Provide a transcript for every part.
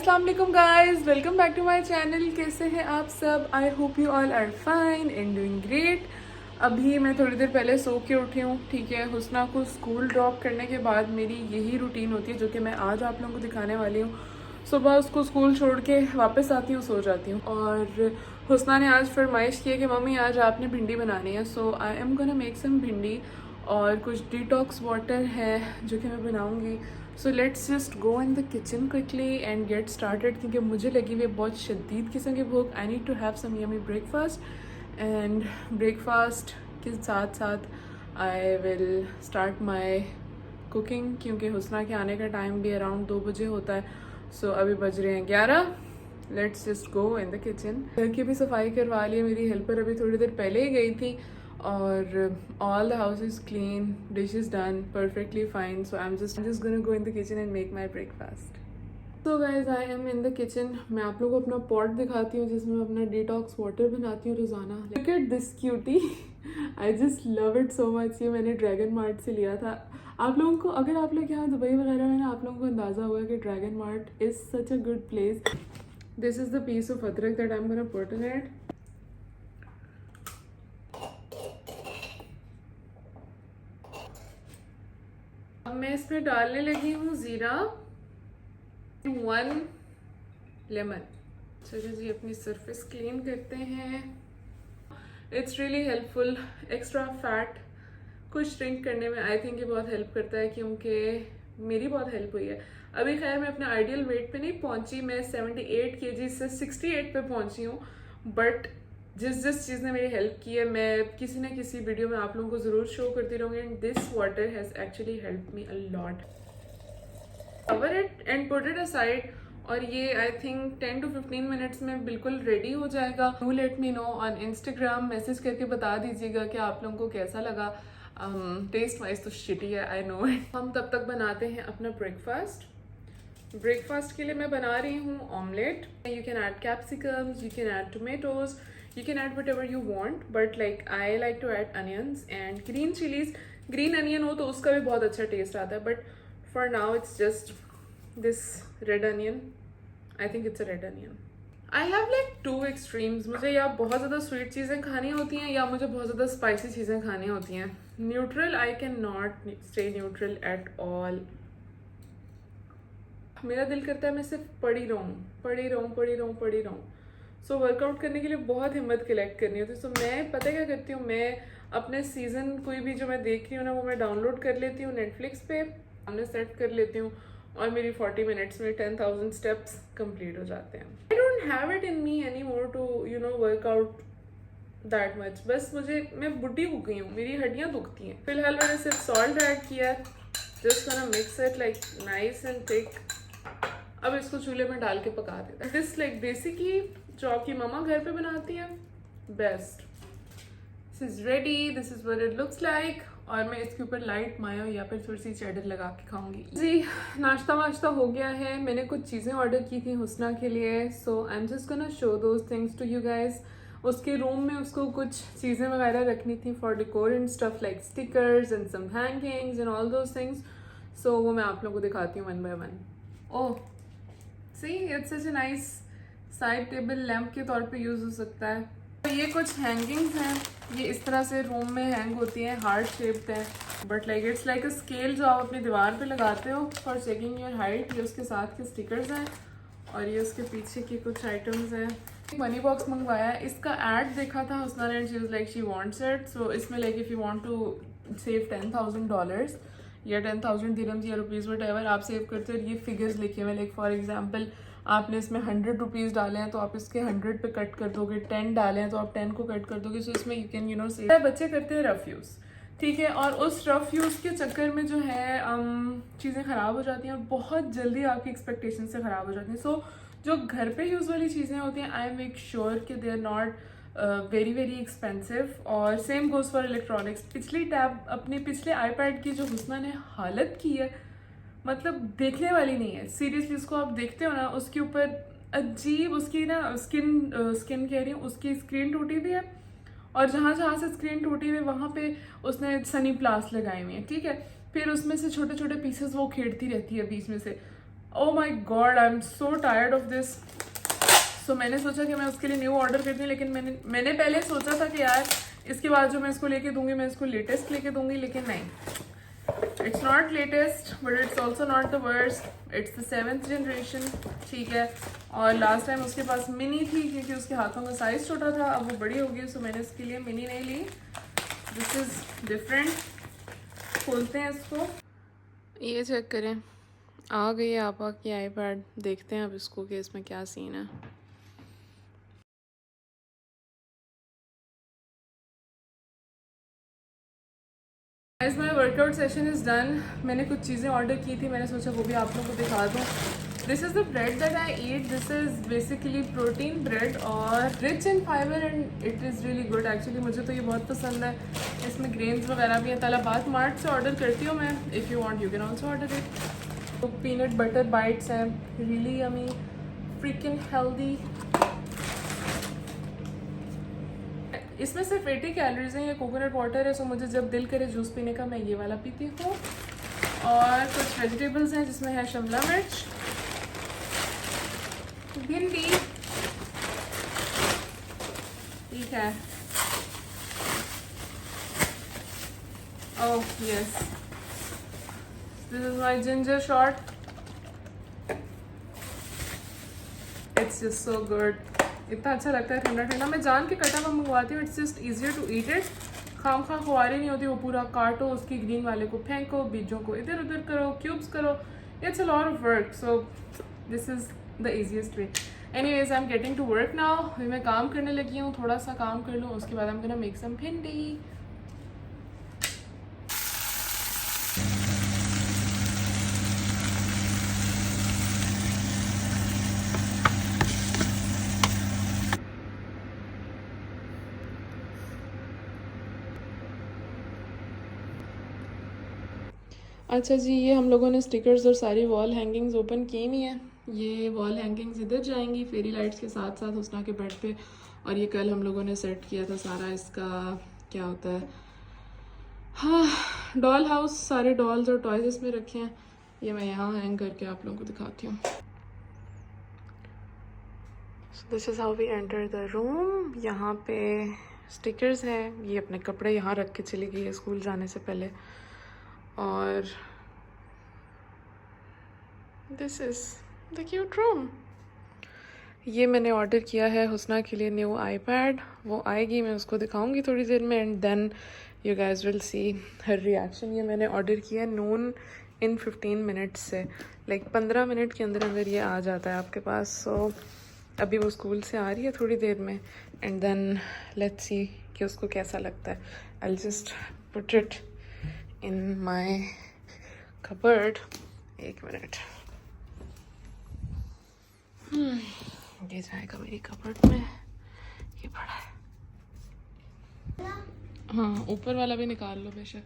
अस्सलाम वालेकुम guys, welcome back to my channel. कैसे हैं आप सब? I hope you all are fine and doing great. अभी मैं थोड़ी देर पहले सो के उठी हूँ। ठीक है, हुस्ना को स्कूल ड्रॉप करने के बाद मेरी यही रूटीन होती है जो कि मैं आज आप लोगों को दिखाने वाली हूँ। सुबह उसको स्कूल छोड़ के वापस आती हूँ, सो जाती हूँ। और हुस्ना ने आज फरमाइश की है कि मम्मी आज आपने भिंडी बनानी है। So I am gonna make some bhindi और कुछ डिटॉक्स वाटर है जो कि मैं बनाऊँगी। So let's just go in the kitchen quickly and get started, क्योंकि मुझे लगी हुई बहुत शदीद किस्म की भूख। I need to have some yummy breakfast and breakfast के साथ साथ I will start my cooking, क्योंकि हुस्ना के आने का टाइम भी अराउंड 2 बजे होता है। सो अभी बज रहे हैं 11। Let's just go in the kitchen. घर की भी सफाई करवा ली है, मेरी हेल्पर अभी थोड़ी देर पहले ही गई थी और all the house is clean, dishes done, perfectly fine. So I'm just gonna go in the kitchen and make my breakfast. So guys, I am in the kitchen. मैं आप लोगों को अपना पॉट दिखाती हूँ जिसमें मैं अपना डिटॉक्स वाटर बनाती हूँ रोज़ाना। Look at this cutie. I just love it so much. ये मैंने ड्रैगन मार्ट से लिया था। आप लोगों को, अगर आप लोग यहाँ दुबई वगैरह में ना, आप लोगों को अंदाज़ा होगा कि dragon mart is such a good place. This is the piece of अदरक that I'm gonna put in it. अब मैं इसमें डालने लगी हूँ ज़ीरा, 1 लेमन। चलिए जी, अपनी सरफेस क्लीन करते हैं। It's really helpful. Extra fat को श्रिंक करने में आई थिंक ये बहुत हेल्प करता है, क्योंकि मेरी बहुत हेल्प हुई है। अभी खैर मैं अपने आइडियल वेट पे नहीं पहुंची, मैं 78 kg से 68 पे पहुंची हूँ। बट जिस चीज़ ने मेरी हेल्प की है, मैं किसी न किसी वीडियो में आप लोगों को ज़रूर शो करती रहूँगी। And this water has actually help me a lot. Cover it and put it aside, और ये आई थिंक 10 to 15 मिनट्स में बिल्कुल रेडी हो जाएगा। Do let me know on Instagram, message करके बता दीजिएगा कि आप लोगों को कैसा लगा। टेस्ट वाइज तो शिटी है, आई नो इट। हम तब तक बनाते हैं अपना ब्रेकफास्ट। ब्रेकफास्ट के लिए मैं बना रही हूँ omelette. You can add capsicums, you can add tomatoes, you can add whatever you want, but like I like to add onions and green chilies. Green onion हो तो उसका भी बहुत अच्छा टेस्ट आता है, but for now it's just this red onion. I think it's a red onion. I have like 2 extremes. मुझे या बहुत ज़्यादा स्वीट चीज़ें खानी होती हैं या मुझे बहुत ज़्यादा स्पाइसी चीज़ें खानी होती हैं। Neutral, I cannot stay neutral at all. मेरा दिल करता है मैं सिर्फ पड़ी रहूँ। सो वर्कआउट करने के लिए बहुत हिम्मत कलेक्ट करनी होती है। सो मैं पता क्या करती हूँ, मैं अपने सीज़न कोई भी जो मैं देख रही हूँ ना, वो मैं डाउनलोड कर लेती हूँ नेटफ्लिक्स पे, हमने सेट कर लेती हूँ और मेरी 40 मिनट्स में 10,000 स्टेप्स कंप्लीट हो जाते हैं। I don't have it in me any more to work out that much. बस मैं बुढ़ी हो गई हूँ, मेरी हड्डियाँ दुखती हैं। फिलहाल मैंने सिर्फ सॉल्ट ऐड किया, just gonna mix it like nice and thick. अब इसको चूल्हे में डाल के पका देता है। दिस लाइक बेसिकली जो आपकी मम्मा घर पे बनाती है, best. This is ready, this is what it looks like. और मैं इसके ऊपर लाइट मायो या फिर थोड़ी सी चेडर लगा के खाऊंगी जी। नाश्ता वाश्ता हो गया है। मैंने कुछ चीज़ें ऑर्डर की थी हुस्ना के लिए, so I am just gonna show those things to you guys. उसके रूम में उसको कुछ चीज़ें वगैरह रखनी थी for decor and stuff like stickers and some hangings and all those things. So वो मैं आप लोगों को दिखाती हूँ 1 by 1। Oh see, it's such a nice side table lamp के तौर पे यूज़ हो सकता है। तो ये कुछ हैंगिंग्स हैं, ये इस तरह से रूम में हैंग होती हैं, हार्ट शेप्ड है, but like it's like a scale जो आप अपनी दीवार पे लगाते हो फॉर चेकिंग योर हाइट। ये उसके साथ के स्टिकर्स हैं और ये उसके पीछे के कुछ आइटम्स हैं। मनी बॉक्स मंगवाया, इसका एड देखा था हुस्ना ने, she was like she wants it. So इसमें like if you want to save $10,000 या 10,000 दिरहम्स या रुपीज़ वट एवर आप सेव करते हो, ये फिगर्स लिखे हुए। लाइक फॉर एग्जांपल आपने इसमें 100 रुपीज़ डाले हैं तो आप इसके 100 पे कट कर दोगे, 10 डाले हैं तो आप 10 को कट कर दोगे। सो इसमें यू कैन सेव। बच्चे करते हैं रफ़ यूज़, ठीक है, और उस रफ़ यूज़ के चक्कर में जो है चीज़ें ख़राब हो जाती हैं और बहुत जल्दी आपकी एक्सपेक्टेशन से ख़राब हो जाती हैं। सो जो घर पे यूज़ वाली चीज़ें होती हैं, आई मेक श्योर कि they are not very expensive. और सेम गोज़ फॉर इलेक्ट्रॉनिक्स। अपने पिछले आईपैड की जो हुस्ना ने हालत की है, मतलब देखने वाली नहीं है सीरियसली। उसको आप देखते हो ना, उसके ऊपर अजीब उसकी ना स्किन कह रही हूँ, उसकी स्क्रीन टूटी हुई है और जहाँ जहाँ से स्क्रीन टूटी हुई है वहाँ पे उसने सनी प्लास लगाए हुए हैं, ठीक है। फिर उसमें से छोटे छोटे पीसेस वो खेड़ती रहती है बीच में से। Oh my god, I am so tired of this. So मैंने सोचा कि मैं उसके लिए न्यू ऑर्डर करती हूँ, लेकिन मैंने पहले सोचा था कि यार इसके बाद जो मैं इसको लेके दूंगी मैं इसको लेटेस्ट लेके दूंगी, लेकिन नहीं, it's not latest but it's also not the worst, it's the 7th generation, ठीक है। और लास्ट टाइम उसके पास मिनी थी क्योंकि उसके हाथों का साइज छोटा था, अब वो बड़ी हो गई, सो मैंने इसके लिए मिनी नहीं ली। This is different. खोलते हैं इसको, ये चेक करें, आ गई है आपा की आईपैड। देखते हैं अब इसको कि इसमें क्या सीन है। Guys my workout session is done. मैंने कुछ चीज़ें ऑर्डर की थी, मैंने सोचा वो भी आप लोगों को दिखा दूँ। This is the bread that I eat. This is basically protein bread और rich in fibre and it is really good. Actually मुझे तो ये बहुत पसंद है, इसमें ग्रेन्स वगैरह भी हैं। तलाबात मार्ट से ऑर्डर करती हूँ मैं, if you want you can also order it. तो पीनट बटर बाइट्स हैं, रियली यमी, फ्रीकिंग हेल्दी। इसमें सिर्फ 80 कैलोरीज हैं, ये कोकोनट वाटर है, सो मुझे जब दिल करे जूस पीने का मैं ये वाला पीती हूँ। और कुछ वेजिटेबल्स हैं जिसमें है शिमला मिर्च, भिंडी, ठीक है, oh yes, this is my ginger shot, it's just so good. इतना अच्छा लगता है ठंडा ठंडा। मैं जान के कटा हुआ मंगवाती हूँ, it's just easier to eat it. खाम खा खुआरी नहीं होती, वो पूरा काटो, उसकी ग्रीन वाले को फेंको, बीजों को इधर उधर करो, क्यूब्स करो, it's a lot of work, so this is the easiest way. Anyways I am getting to work now. अभी मैं काम करने लगी हूँ, थोड़ा सा काम कर लूँ, उसके बाद I am gonna make some bhindi. अच्छा जी, ये हम लोगों ने स्टिकर्स और सारी वॉल हैंगिंग्स ओपन की नहीं है। ये वॉल हैंगिंग्स इधर जाएंगी फेरी लाइट्स के साथ साथ हुस्ना के बेड पे। और ये कल हम लोगों ने सेट किया था सारा, इसका क्या होता है, हाँ, डॉल हाउस, सारे डॉल्स और टॉयज इसमें रखे हैं। ये मैं यहाँ हैंग करके आप लोगों को दिखाती हूँ। This is how we enter the room. यहाँ पे स्टिकर्स हैं, ये अपने कपड़े यहाँ रख के चली गई है स्कूल जाने से पहले। और this is the cute room. ये मैंने ऑर्डर किया है हुस्ना के लिए न्यू आईपैड, वो आएगी, मैं उसको दिखाऊंगी थोड़ी देर में, and then you guys will see her reaction. ये मैंने ऑर्डर किया नून इन 15 मिनट्स से, लाइक 15 मिनट के अंदर अंदर ये आ जाता है आपके पास। सो अभी वो स्कूल से आ रही है थोड़ी देर में, एंड देन लेट्स सी कि उसको कैसा लगता है। I just put it in my cupboard, एक मिनट, ये जाएगा मेरी कबर्ड में, ये पड़ा है। हाँ, ऊपर वाला भी निकाल लो बेशक।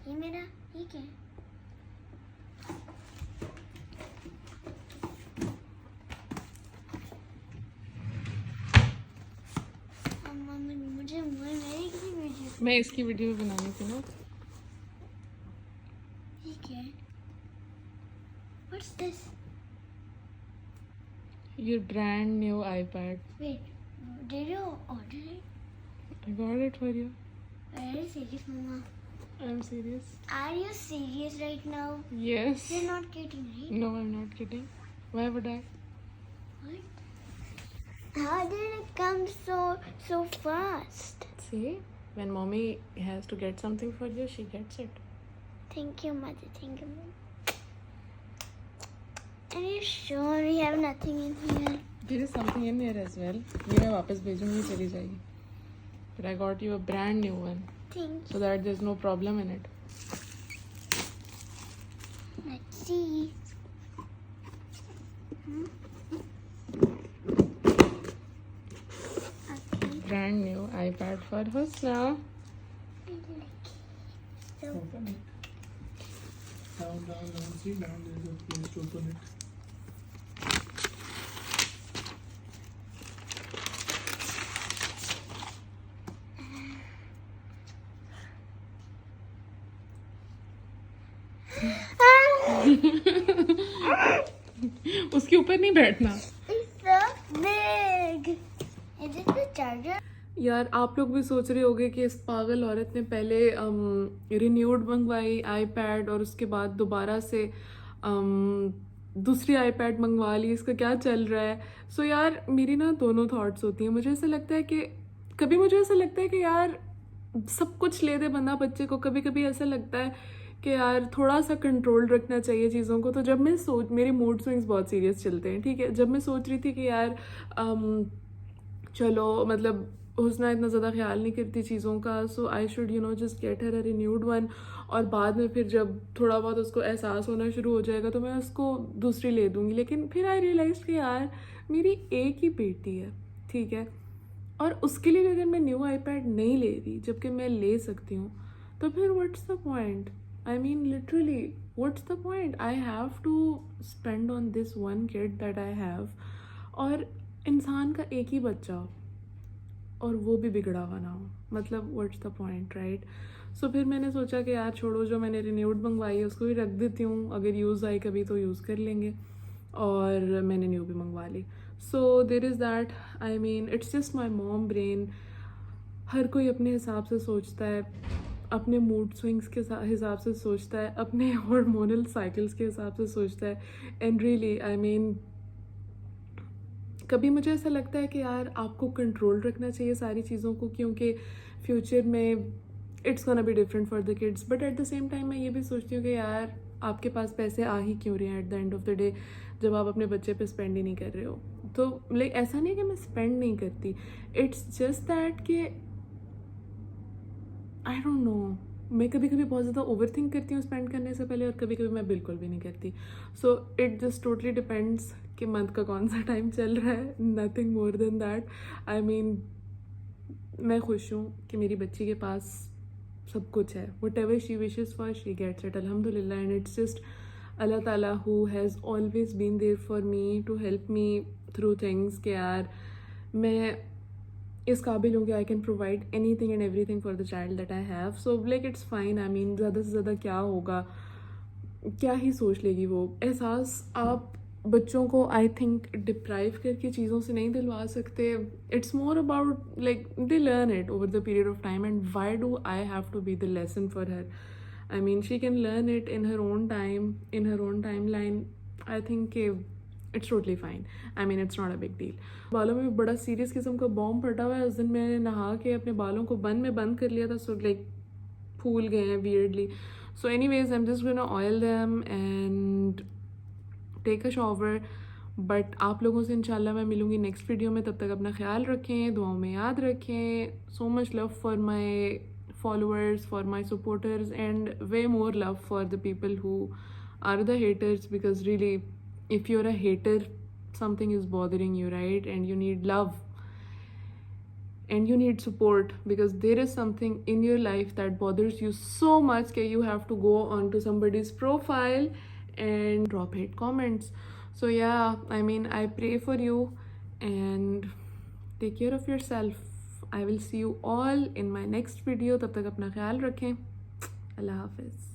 ये मेरा, ये क्या है? मुझे मैं इसकी वीडियो बनानी थी ना। ये क्या है? What's this? Your brand new iPad. Wait, did you order it? I got it for you. Are you serious, Mama? I'm serious. Are you serious right now? Yes. You're not kidding, right? No, I'm not kidding. Why would I? What? How did it come so fast? See, when mommy has to get something for you, she gets it. Thank you, Mother. Thank you, Mom. Are you sure we have nothing in here? There is something in here as well. ये मैं वापस भेजूंगी, चली जाएगी. But I got you a brand new one. Thank you. So that there's no problem in it. Let's see. Okay. Brand new iPad for Husna. So, Open it. Down, see, down, there's a place to open it. उसके ऊपर नहीं बैठना। It's so big. Is it the charger? यार आप लोग भी सोच रहे होगे कि इस पागल औरत ने पहले रिन्यूड मंगवाई आईपैड और उसके बाद दोबारा से दूसरी आईपैड मंगवा ली, इसका क्या चल रहा है। सो यार मेरी ना दोनों थॉट्स होती हैं। मुझे ऐसा लगता है कि कभी मुझे ऐसा लगता है कि यार सब कुछ ले दे बंदा बच्चे को, कभी कभी ऐसा लगता है कि यार थोड़ा सा कंट्रोल रखना चाहिए चीज़ों को। तो जब मैं मेरी मूड स्विंग्स बहुत सीरियस चलते हैं, ठीक है। जब मैं सोच रही थी कि यार चलो मतलब हुस्ना इतना ज़्यादा ख्याल नहीं करती चीज़ों का, so I should you know just get her a renewed one, और बाद में फिर जब थोड़ा बहुत उसको एहसास होना शुरू हो जाएगा तो मैं उसको दूसरी ले दूँगी। लेकिन फिर आई रियलाइज कि यार मेरी एक ही बेटी है, ठीक है, और उसके लिए भी अगर मैं न्यू आईपैड नहीं ले रही जबकि मैं ले सकती हूँ, तो फिर what's the point. I mean literally what's the point. I have to spend on this one kid that I have, और इंसान का एक ही बच्चा और वो भी बिगड़ा हुआ ना हो, मतलब व्हाट्स द पॉइंट, राइट। सो फिर मैंने सोचा कि यार छोड़ो, जो मैंने रिन्यूड मंगवाई है उसको भी रख देती हूँ, अगर यूज़ आई कभी तो यूज़ कर लेंगे, और मैंने न्यू भी मंगवा ली। So there is that. I mean it's just my mom brain. हर कोई अपने हिसाब से सोचता है, अपने मूड स्विंग्स के हिसाब से सोचता है, अपने हार्मोनल साइकिल्स के हिसाब से सोचता है। एंड रियली आई मीन कभी मुझे ऐसा लगता है कि यार आपको कंट्रोल रखना चाहिए सारी चीज़ों को, क्योंकि फ्यूचर में it's gonna be different for the kids. But at the same time मैं ये भी सोचती हूँ कि यार आपके पास पैसे आ ही क्यों रहे हैं at the end of the day, जब आप अपने बच्चे पे स्पेंड ही नहीं कर रहे हो। तो लाइक ऐसा नहीं कि मैं स्पेंड नहीं करती, इट्स जस्ट दैट कि आई डोंट नो, मैं कभी कभी बहुत ज़्यादा ओवर थिंक करती हूँ स्पेंड करने से पहले, और कभी कभी मैं बिल्कुल भी नहीं करती। So it just totally depends कि मंथ का कौन सा टाइम चल रहा है, nothing more than that. I mean मैं खुश हूँ कि मेरी बच्ची के पास सब कुछ है, whatever she wishes for she gets it, अल्हम्दुलिल्लाह। And it's just Allah Taala who has always been there for me to help me through things, कि यार मैं इस काबिल हूँ कि I can provide anything and everything for the child that I have. So like it's fine. I mean ज़्यादा से ज़्यादा क्या होगा, क्या ही सोच लेगी वो। एहसास आप बच्चों को आई थिंक डिप्राइव करके चीज़ों से नहीं दिलवा सकते। It's more about like they learn it over the period of time, and why do I have to be the lesson for her. I mean she can learn it in her own time, in her own timeline. I think it's totally fine. I mean it's not a big deal. बालों में भी बड़ा serious किस्म का bomb फटा हुआ है। उस दिन मैंने नहा के अपने बालों को बंद कर लिया था, सो लाइक फूल गए हैं weirdly. So anyways I am just gonna oil them and take a shower. But आप लोगों से इंशाल्लाह मैं मिलूँगी नेक्स्ट वीडियो में। तब तक अपना ख्याल रखें, दुआओं में याद रखें। So much love for my followers, for my supporters, and way more love for the people who are the haters, because really if you're a hater something is bothering you, right? And you need love and you need support, because there is something in your life that bothers you so much that you have to go onto somebody's profile and drop hate comments. So yeah, I mean I pray for you and take care of yourself. I will see you all in my next video. तब तक अपना ख्याल रखें। अल्लाह हाफिज़।